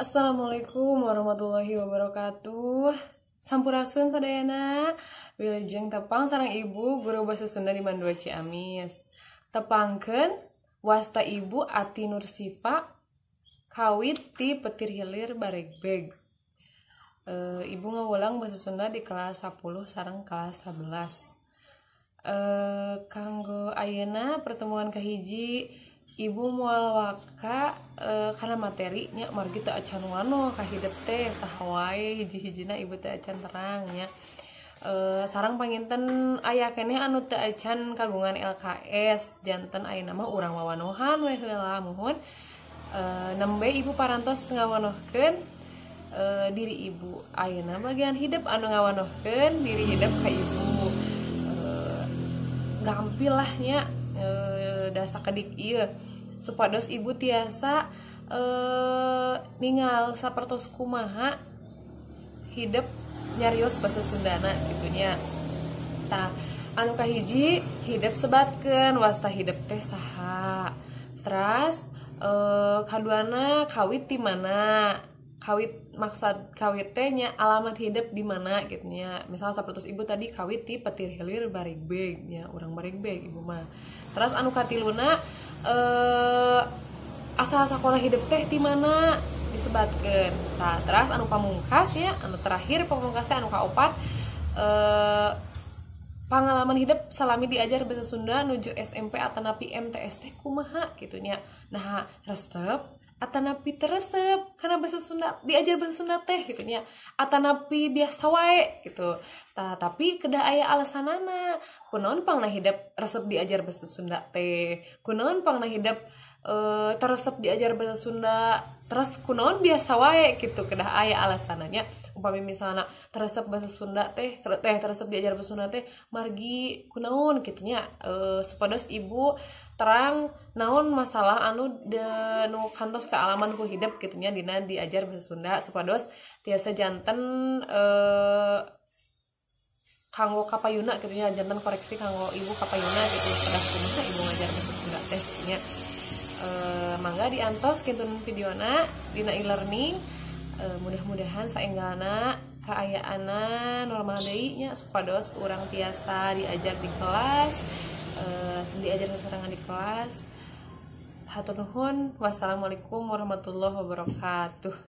Assalamualaikum warahmatullahi wabarakatuh. Sampurasun sadayana. Wilujeng tepang sareng ibu guru bahasa Sunda di Mandua Ciamis. Tepangkeun wasta ibu Ati Nursifa kawit ti petir hilir baregbeg. Ibu ngawulang bahasa Sunda di kelas 10 sareng kelas 11. Kanggo ayeuna pertemuan kahiji ibu moal waka karena materinya margi teu acan wanoh ka hideep teh saha wae hiji-hijina ibu teh acan terang nya. Sareng panginten aya keneh anu teu acan kagungan LKS janten ayeuna mah urang wawanohan we heula muhun. Nembe ibu parantos ngawanohkeun diri ibu ayeuna bagian hideep anu ngawanohkeun diri hideep ka ibu. Gampil lah nya dasa kedik ieu supados ibu tiasa ningal sapertos kumaha hideep nyarios basa Sundana gitunya. Tah anu kahiji hideep sebatkeun wasta hideep teh saha. Teras kaduana kawit di mana? Kawit maksud kawit teh nya alamat hideep di mana gitu nya. Misal sapertos ibu tadi kawit ti petir hilir baregbeg nya, urang baregbeg ibu mah. Terus anu katiluna asal sakola hideep teh di mana disebatkeun. Tah terus anu pamungkas nya, anu terakhir pamungkas teh anu kaopat pengalaman hidup salami diajar bahasa Sunda nuju SMP atanapi MTS teh kumaha gitu nya. Nah, resep atanapi teresep karena bahasa Sunda diajar bahasa Sunda teh gitu nya. Atanapi biasa wae gitu. Tah tapi kedah aya alasanana. Kunaon pangna hidup resep diajar bahasa Sunda teh? Kunaon pangna hidup teresep diajar bahasa Sunda? Terus kunaon biasa wae gitu kedah aya alasananya. Upami misalnya teresep bahasa Sunda teh teresep diajar bahasa Sunda teh margi kunaon gitu nya. Supados ibu terang naon masalah anu nu kantos kealaman ku hidup gitu nya dina diajar bahasa Sunda supados tiasa janten kanggo kapayuna gitu nya, janten koreksi kanggo ibu kapayuna gitu kedah kumaha ibu ngajar bahasa Sunda teh nya. Mangga diantos kintun videona dina e-learning. Mudah-mudahan saenggalna kaayaana normal deui nya supados urang tiasa diajar di kelas, diajar sasarangan di kelas. Hatur nuhun. Wassalamualaikum warahmatullahi wabarakatuh.